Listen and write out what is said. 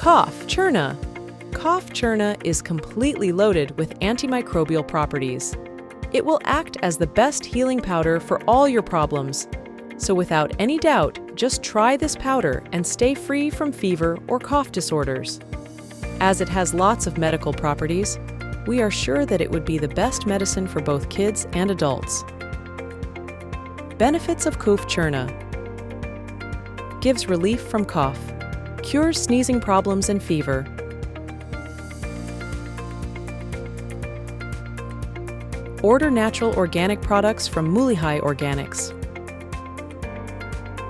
Cough Churna. Cough Churna is completely loaded with antimicrobial properties. It will act as the best healing powder for all your problems. So without any doubt, just try this powder and stay free from fever or cough disorders. As it has lots of medical properties, we are sure that it would be the best medicine for both kids and adults. Benefits of Cough Churna: gives relief from cough, cures sneezing problems and fever, order natural organic products from Moolihai Organics.